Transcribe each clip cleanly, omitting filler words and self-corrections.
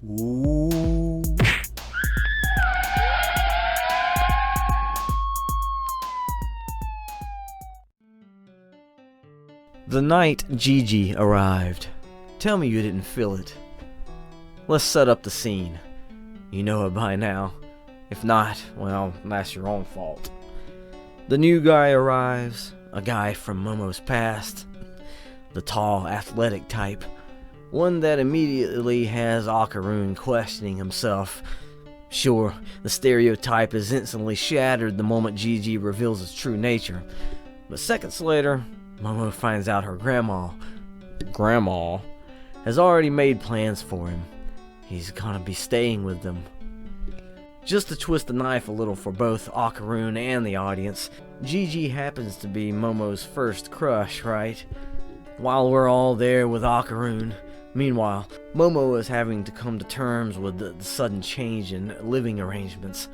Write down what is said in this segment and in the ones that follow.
Ooh. The night Jiji arrived. Tell me you didn't feel it. Let's set up the scene. You know it by now. If not, well, that's your own fault. The new guy arrives, a guy from Momo's past. The tall, athletic type. One that immediately has Okarun questioning himself. Sure, the stereotype is instantly shattered the moment Jiji reveals his true nature. But seconds later, Momo finds out her grandma has already made plans for him. He's gonna be staying with them. Just to twist the knife a little for both Okarun and the audience, Jiji happens to be Momo's first crush, right? While we're all there with Okarun, meanwhile, Momo is having to come to terms with the sudden change in living arrangements.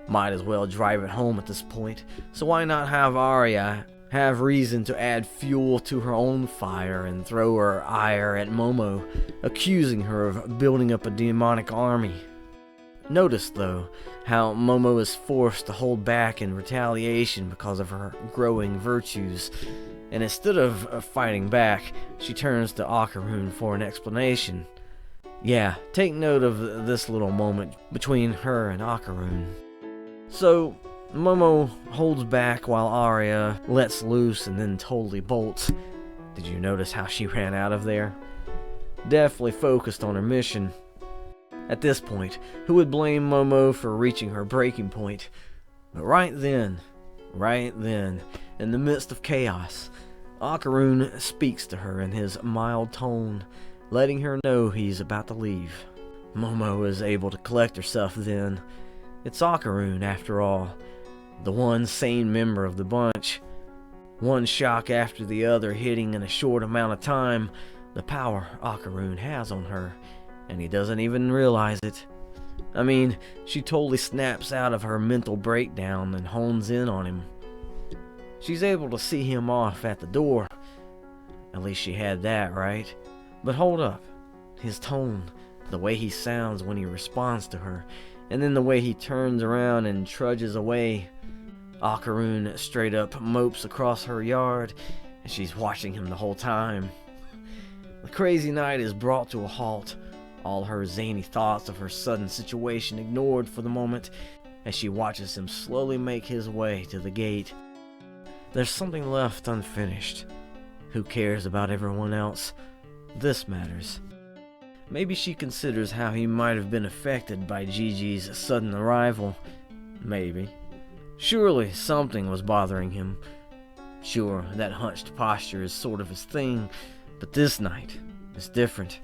Might as well drive it home at this point, so why not have Arya have reason to add fuel to her own fire and throw her ire at Momo, accusing her of building up a demonic army. Notice, though, how Momo is forced to hold back in retaliation because of her growing virtues, and instead of fighting back, she turns to Okarun for an explanation. Yeah, take note of this little moment between her and Okarun. So, Momo holds back while Arya lets loose and then totally bolts. Did you notice how she ran out of there? Definitely focused on her mission. At this point, who would blame Momo for reaching her breaking point? But right then, in the midst of chaos, Okarun speaks to her in his mild tone, letting her know he's about to leave. Momo is able to collect herself then. It's Okarun, after all, the one sane member of the bunch. One shock after the other hitting in a short amount of time, the power Okarun has on her, and he doesn't even realize it. I mean, she totally snaps out of her mental breakdown and hones in on him. She's able to see him off at the door. At least she had that, right? But hold up. His tone, the way he sounds when he responds to her, and then the way he turns around and trudges away. Okarun straight up mopes across her yard, and she's watching him the whole time. The crazy night is brought to a halt, all her zany thoughts of her sudden situation ignored for the moment, as she watches him slowly make his way to the gate. There's something left unfinished. Who cares about everyone else? This matters. Maybe she considers how he might have been affected by Jiji's sudden arrival. Maybe. Surely something was bothering him. Sure, that hunched posture is sort of his thing, but this night is different.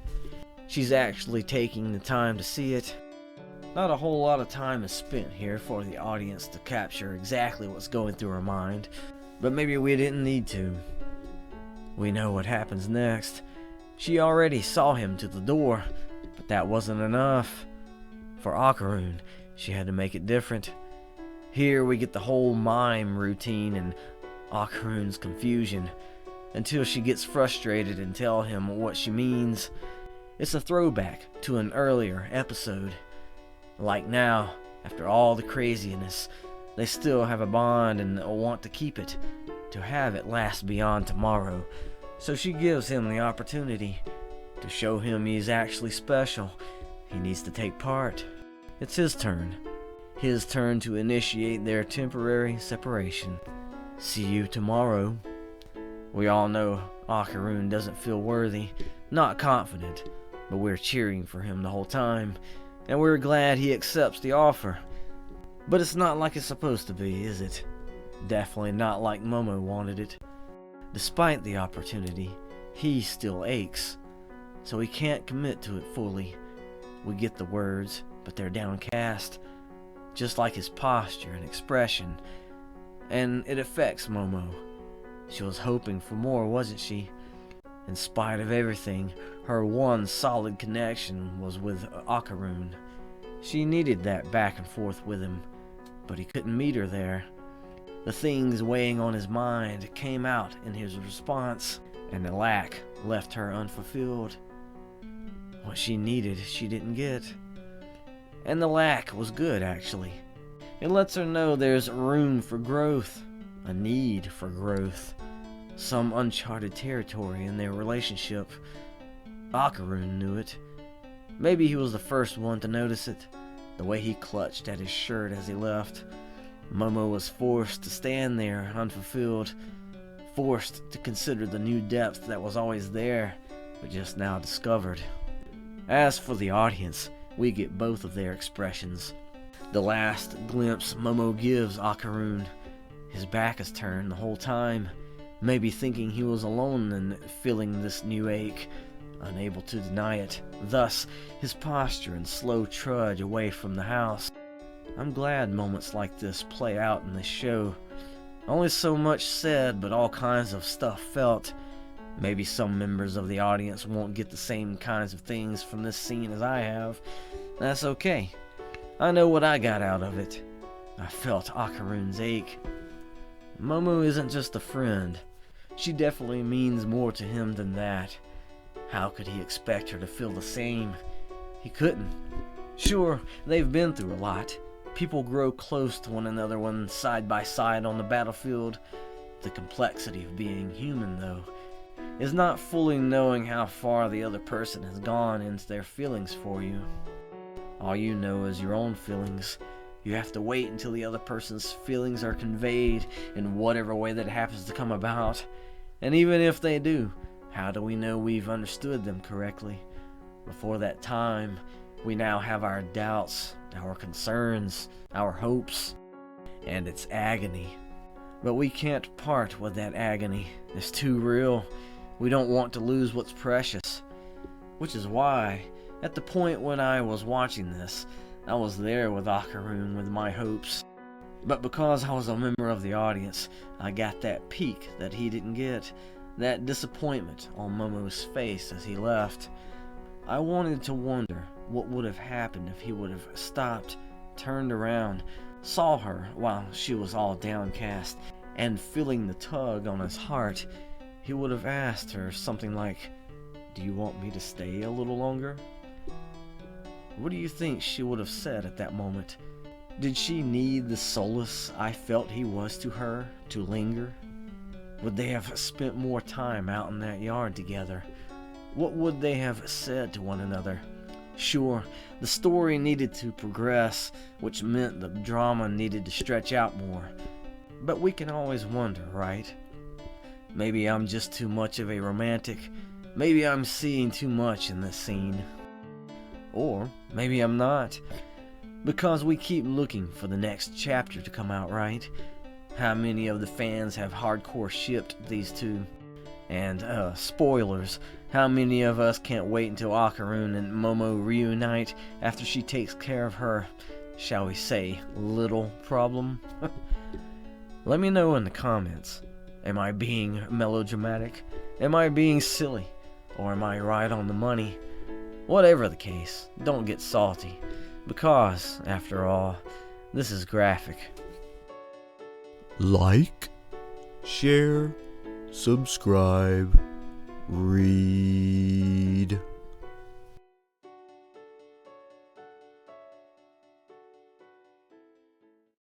She's actually taking the time to see it. Not a whole lot of time is spent here for the audience to capture exactly what's going through her mind, but maybe we didn't need to. We know what happens next. She already saw him to the door, but that wasn't enough. For Okarun, she had to make it different. Here we get the whole mime routine and Okarun's confusion, until she gets frustrated and tell him what she means. It's a throwback to an earlier episode. Like now, after all the craziness, they still have a bond and want to keep it, to have it last beyond tomorrow. So she gives him the opportunity to show him he's actually special. He needs to take part. It's his turn. His turn to initiate their temporary separation. See you tomorrow. We all know Okarun doesn't feel worthy, not confident, but we're cheering for him the whole time, and we're glad he accepts the offer. But it's not like it's supposed to be, is it? Definitely not like Momo wanted it. Despite the opportunity, he still aches, so he can't commit to it fully. We get the words, but they're downcast, just like his posture and expression, and it affects Momo. She was hoping for more, wasn't she? In spite of everything, her one solid connection was with Okarun. She needed that back and forth with him, but he couldn't meet her there. The things weighing on his mind came out in his response, and the lack left her unfulfilled. What she needed, she didn't get. And the lack was good, actually. It lets her know there's room for growth, a need for growth, some uncharted territory in their relationship. Okarun knew it. Maybe he was the first one to notice it, the way he clutched at his shirt as he left. Momo was forced to stand there, unfulfilled, forced to consider the new depth that was always there, but just now discovered. As for the audience, we get both of their expressions. The last glimpse Momo gives Okarun, his back is turned the whole time, maybe thinking he was alone and feeling this new ache, unable to deny it, thus his posture and slow trudge away from the house. I'm glad moments like this play out in this show. Only so much said, but all kinds of stuff felt. Maybe some members of the audience won't get the same kinds of things from this scene as I have. That's okay. I know what I got out of it. I felt Okarun's ache. Momo isn't just a friend. She definitely means more to him than that. How could he expect her to feel the same? He couldn't. Sure, they've been through a lot. People grow close to one another when side by side on the battlefield. The complexity of being human, though, is not fully knowing how far the other person has gone into their feelings for you. All you know is your own feelings. You have to wait until the other person's feelings are conveyed in whatever way that happens to come about. And even if they do, how do we know we've understood them correctly? Before that time, we now have our doubts, our concerns, our hopes, and it's agony. But we can't part with that agony. It's too real. We don't want to lose what's precious. Which is why, at the point when I was watching this, I was there with Okarun with my hopes. But because I was a member of the audience, I got that peek that he didn't get, that disappointment on Momo's face as he left. I wanted to wonder what would have happened if he would have stopped, turned around, saw her while she was all downcast, and feeling the tug on his heart, he would have asked her something like, "Do you want me to stay a little longer?" What do you think she would have said at that moment? Did she need the solace I felt he was to her to linger? Would they have spent more time out in that yard together? What would they have said to one another? Sure, the story needed to progress, which meant the drama needed to stretch out more. But we can always wonder, right? Maybe I'm just too much of a romantic. Maybe I'm seeing too much in this scene. Or maybe I'm not. Because we keep looking for the next chapter to come out, right? How many of the fans have hardcore shipped these two? And, spoilers, how many of us can't wait until Okarun and Momo reunite after she takes care of her, shall we say, little problem? Let me know in the comments. Am I being melodramatic? Am I being silly? Or am I right on the money? Whatever the case, don't get salty. Because, after all, this is graphic. Like, share, subscribe, read.